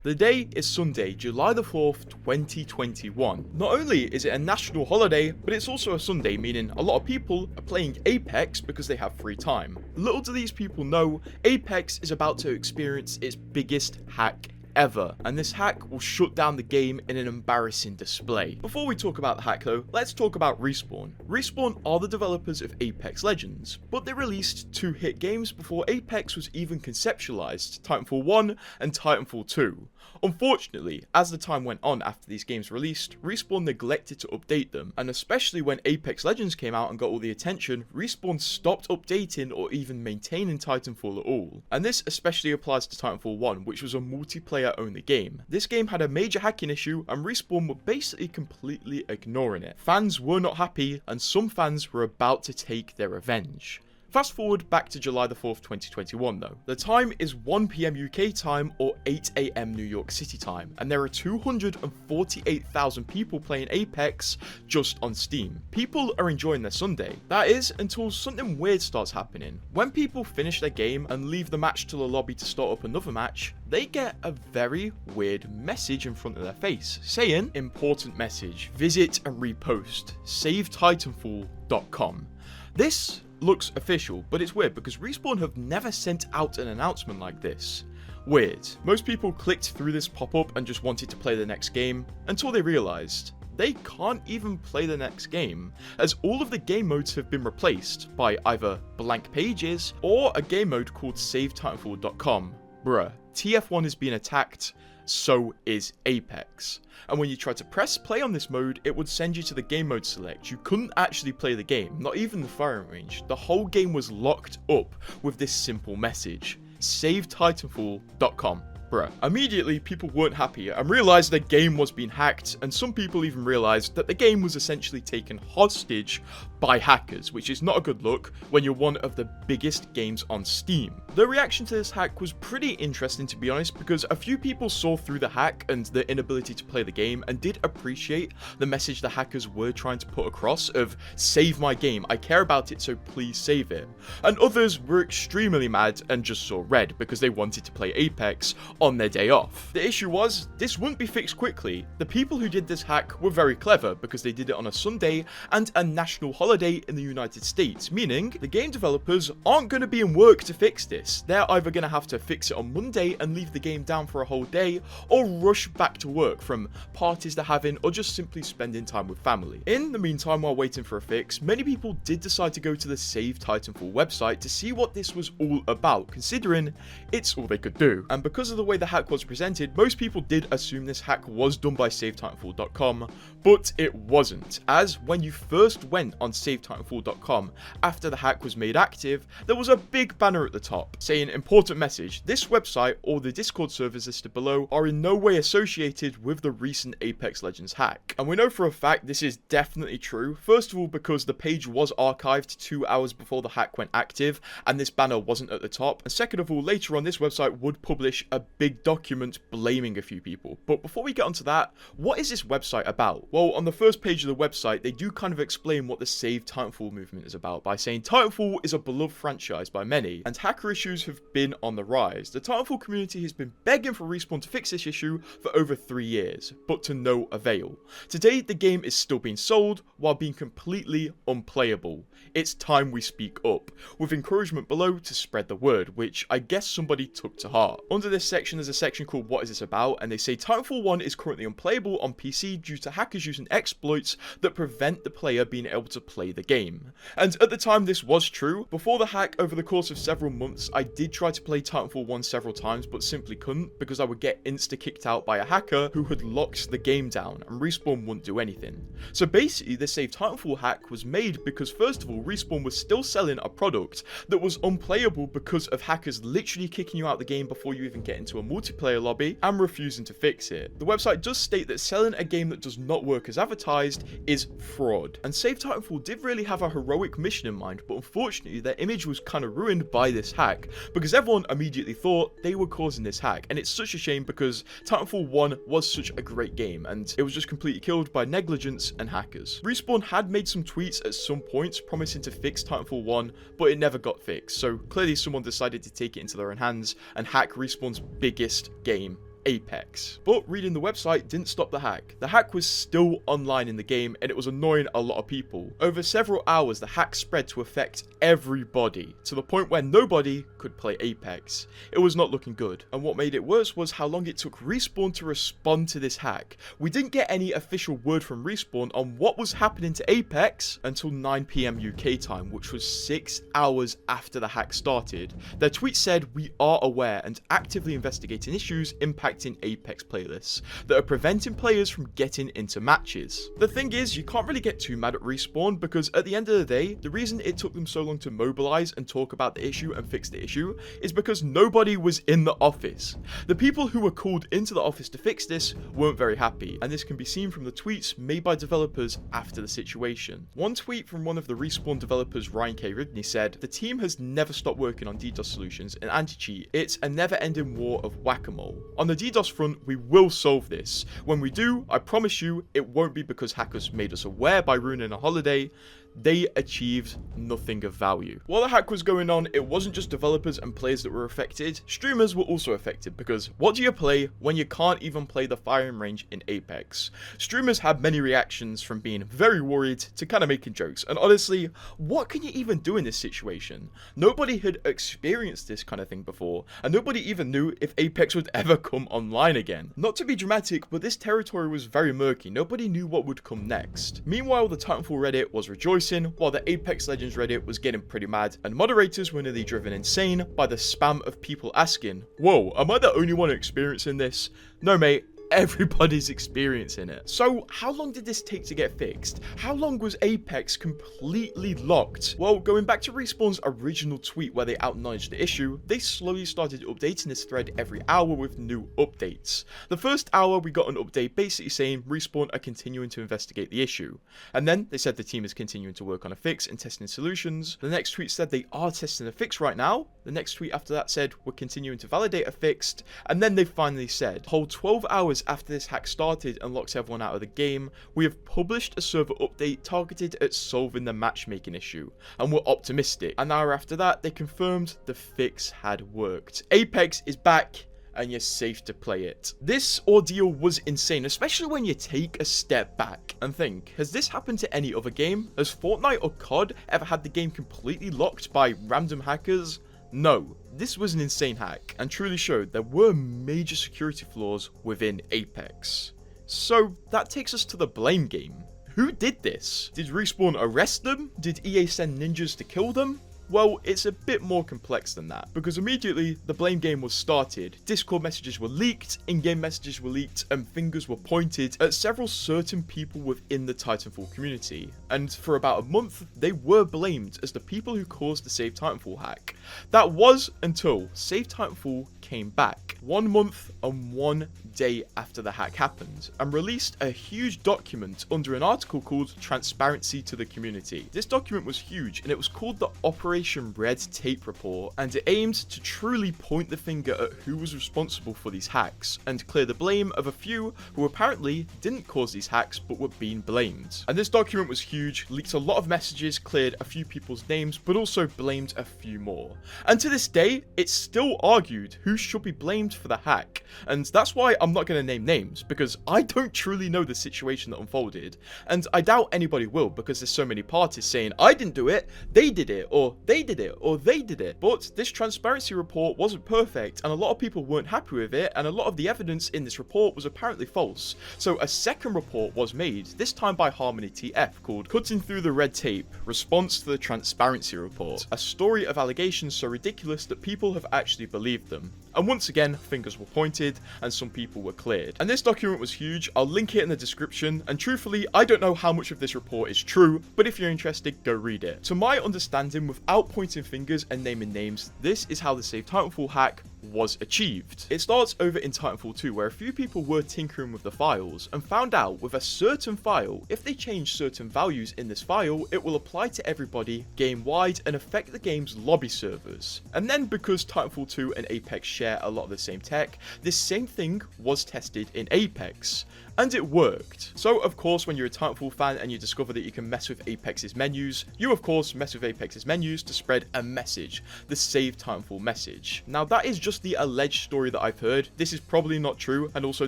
The day is Sunday, July the 4th, 2021. Not only is it a national holiday, but it's also a Sunday, meaning a lot of people are playing Apex because they have free time. Little do these people know, Apex is about to experience its biggest hack ever, and this hack will shut down the game in an embarrassing display. Before we talk about the hack though, let's talk about Respawn. Respawn are the developers of Apex Legends, but they released two hit games before Apex was even conceptualized, Titanfall 1 and Titanfall 2. Unfortunately, as the time went on after these games released, Respawn neglected to update them, and especially when Apex Legends came out and got all the attention, Respawn stopped updating or even maintaining Titanfall at all. And this especially applies to Titanfall 1, which was a multiplayer only game. This game had a major hacking issue and Respawn were basically completely ignoring it. Fans were not happy and some fans were about to take their revenge. Fast forward back to July the 4th, 2021 though. The time is 1 PM UK time or 8 AM New York City time, and there are 248,000 people playing Apex just on Steam. People are enjoying their Sunday. That is, until something weird starts happening. When people finish their game and leave the match to the lobby to start up another match, they get a very weird message in front of their face, saying, "Important message, visit and repost, savetitanfall.com. This looks official, but it's weird because Respawn have never sent out an announcement like this. Weird. Most people clicked through this pop-up and just wanted to play the next game, until they realized they can't even play the next game, as all of the game modes have been replaced by either blank pages or a game mode called savetitanfall.com. Bruh, TF1 is being attacked, so is Apex. And when you try to press play on this mode, it would send you to the game mode select. You couldn't actually play the game, not even the firing range. The whole game was locked up with this simple message, savetitanfall.com. Bruh. Immediately, people weren't happy and realized the game was being hacked, and some people even realized that the game was essentially taken hostage by hackers, which is not a good look when you're one of the biggest games on Steam. The reaction to this hack was pretty interesting, to be honest, because a few people saw through the hack and the inability to play the game and did appreciate the message the hackers were trying to put across of, "Save my game, I care about it, so please save it." And others were extremely mad and just saw red because they wanted to play Apex on their day off. The issue was, this wouldn't be fixed quickly. The people who did this hack were very clever because they did it on a Sunday and a national holiday in the United States, meaning the game developers aren't going to be in work to fix this. They're either going to have to fix it on Monday and leave the game down for a whole day, or rush back to work from parties they're having or just simply spending time with family. In the meantime, while waiting for a fix, many people did decide to go to the Save Titanfall website to see what this was all about, considering it's all they could do. And because of the way the hack was presented, most people did assume this hack was done by savetitanfall.com, but it wasn't, as when you first went on savetitanfall.com after the hack was made active, there was a big banner at the top saying, "Important message, this website or the Discord servers listed below are in no way associated with the recent Apex Legends hack." And we know for a fact this is definitely true, first of all because the page was archived 2 hours before the hack went active and this banner wasn't at the top, and second of all, later on this website would publish a big document blaming a few people. But before we get onto that, what is this website about? Well, on the first page of the website, they do kind of explain what the Save Titanfall movement is about by saying Titanfall is a beloved franchise by many, and hacker issues have been on the rise. The Titanfall community has been begging for Respawn to fix this issue for over 3 years, but to no avail. Today, the game is still being sold while being completely unplayable. It's time we speak up, with encouragement below to spread the word, which I guess somebody took to heart. Under this section, there's a section called "What is this about?" and they say Titanfall 1 is currently unplayable on PC due to hackers using exploits that prevent the player being able to play the game. And at the time this was true. Before the hack, over the course of several months, I did try to play Titanfall 1 several times but simply couldn't because I would get insta-kicked out by a hacker who had locked the game down and Respawn wouldn't do anything. So basically the Save Titanfall hack was made because first of all, Respawn was still selling a product that was unplayable because of hackers literally kicking you out the game before you even get into a multiplayer lobby and refusing to fix it. The website does state that selling a game that does not work as advertised is fraud. And Save Titanfall did really have a heroic mission in mind, but unfortunately their image was kind of ruined by this hack because everyone immediately thought they were causing this hack. And it's such a shame because Titanfall 1 was such a great game and it was just completely killed by negligence and hackers. Respawn had made some tweets at some points promising to fix Titanfall 1, but it never got fixed. So clearly someone decided to take it into their own hands and hack Respawn's biggest game Apex. But reading the website didn't stop the hack. The hack was still online in the game, and it was annoying a lot of people. Over several hours, the hack spread to affect everybody, to the point where nobody could play Apex. It was not looking good. And what made it worse was how long it took Respawn to respond to this hack. We didn't get any official word from Respawn on what was happening to Apex until 9 PM UK time, which was 6 hours after the hack started. Their tweet said, "We are aware and actively investigating issues impacting Apex playlists that are preventing players from getting into matches." The thing is, you can't really get too mad at Respawn, because at the end of the day, the reason it took them so long to mobilize and talk about the issue and fix the issue is because nobody was in the office. The people who were called into the office to fix this weren't very happy, and this can be seen from the tweets made by developers after the situation. One tweet from one of the Respawn developers, Ryan K. Rigney, said, "The team has never stopped working on DDoS solutions and anti-cheat. It's a never-ending war of whack-a-mole. On the DDoS front, we will solve this. When we do, I promise you, it won't be because hackers made us aware by ruining a holiday. They achieved nothing of value." While the hack was going on, it wasn't just developers and players that were affected. Streamers were also affected, because what do you play when you can't even play the firing range in Apex? Streamers had many reactions, from being very worried to kind of making jokes. And honestly, what can you even do in this situation? Nobody had experienced this kind of thing before, and nobody even knew if Apex would ever come online again. Not to be dramatic, but this territory was very murky. Nobody knew what would come next. Meanwhile, the Titanfall Reddit was rejoicing, while the Apex Legends Reddit was getting pretty mad, and moderators were nearly driven insane by the spam of people asking, "Whoa, am I the only one experiencing this?" No mate, everybody's experiencing it. So how long did this take to get fixed? How long was Apex completely locked? Well, going back to Respawn's original tweet where they acknowledged the issue, they slowly started updating this thread every hour with new updates. The first hour we got an update basically saying Respawn are continuing to investigate the issue. And then they said the team is continuing to work on a fix and testing solutions. The next tweet said they are testing a fix right now. The next tweet after that said we're continuing to validate a fix. And then they finally said, whole 12 hours after this hack started and locked everyone out of the game, we have published a server update targeted at solving the matchmaking issue, and we're optimistic. An hour after that, they confirmed the fix had worked. Apex is back, and you're safe to play it. This ordeal was insane, especially when you take a step back and think, has this happened to any other game? Has Fortnite or COD ever had the game completely locked by random hackers? No, this was an insane hack, and truly showed there were major security flaws within Apex. So that takes us to the blame game. Who did this? Did Respawn arrest them? Did EA send ninjas to kill them? Well, it's a bit more complex than that, because immediately the blame game was started. Discord messages were leaked, in-game messages were leaked, and fingers were pointed at several certain people within the Titanfall community. And for about a month, they were blamed as the people who caused the Save Titanfall hack. That was until Save Titanfall came back 1 month and 1 day after the hack happened, and released a huge document under an article called Transparency to the Community. This document was huge, and it was called the Operation Red Tape Report, and it aimed to truly point the finger at who was responsible for these hacks, and clear the blame of a few who apparently didn't cause these hacks but were being blamed. And this document was huge, leaked a lot of messages, cleared a few people's names, but also blamed a few more. And to this day, it's still argued who should be blamed for the hack, and that's why I'm not going to name names, because I don't truly know the situation that unfolded, and I doubt anybody will, because there's so many parties saying, I didn't do it, they did it, or they did it, or they did it. But this transparency report wasn't perfect, and a lot of people weren't happy with it, and a lot of the evidence in this report was apparently false. So a second report was made, this time by Harmony TF, called Cutting Through the Red Tape, Response to the Transparency Report. A story of allegations so ridiculous that people have actually believed them. And once again, fingers were pointed, and some people were cleared. And this document was huge, I'll link it in the description, and truthfully, I don't know how much of this report is true, but if you're interested, go read it. To my understanding, without pointing fingers and naming names, this is how the Save Titanfall hack was achieved. It starts over in Titanfall 2, where a few people were tinkering with the files and found out with a certain file, if they change certain values in this file, it will apply to everybody game-wide and affect the game's lobby servers. And then because Titanfall 2 and Apex share a lot of the same tech, this same thing was tested in Apex. And it worked. So of course, when you're a Titanfall fan and you discover that you can mess with Apex's menus, you mess with Apex's menus to spread a message, the Save Titanfall message. Now that is just just the alleged story that I've heard. This is probably not true, and also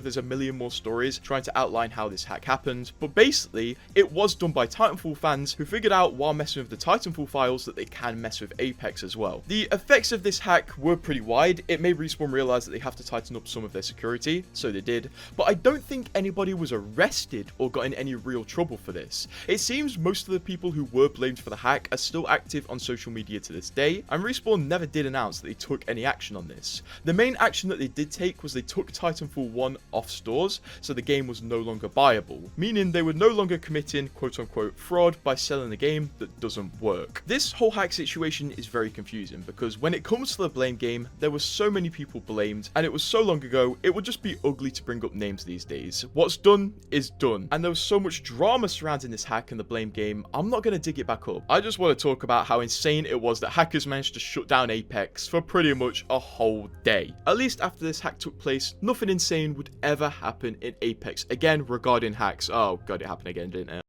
there's a million more stories trying to outline how this hack happened, but basically, it was done by Titanfall fans who figured out while messing with the Titanfall files that they can mess with Apex as well. The effects of this hack were pretty wide. It made Respawn realize that they have to tighten up some of their security, so they did, but I don't think anybody was arrested or got in any real trouble for this. It seems most of the people who were blamed for the hack are still active on social media to this day, and Respawn never did announce that they took any action on this. The main action that they did take was they took Titanfall 1 off stores, so the game was no longer buyable, meaning they were no longer committing quote-unquote fraud by selling a game that doesn't work. This whole hack situation is very confusing because when it comes to the blame game, there were so many people blamed, and it was so long ago, it would just be ugly to bring up names these days. What's done is done, and there was so much drama surrounding this hack and the blame game, I'm not going to dig it back up. I just want to talk about how insane it was that hackers managed to shut down Apex for pretty much a whole day. At least after this hack took place, nothing insane would ever happen in Apex again regarding hacks. Oh god, it happened again, didn't it?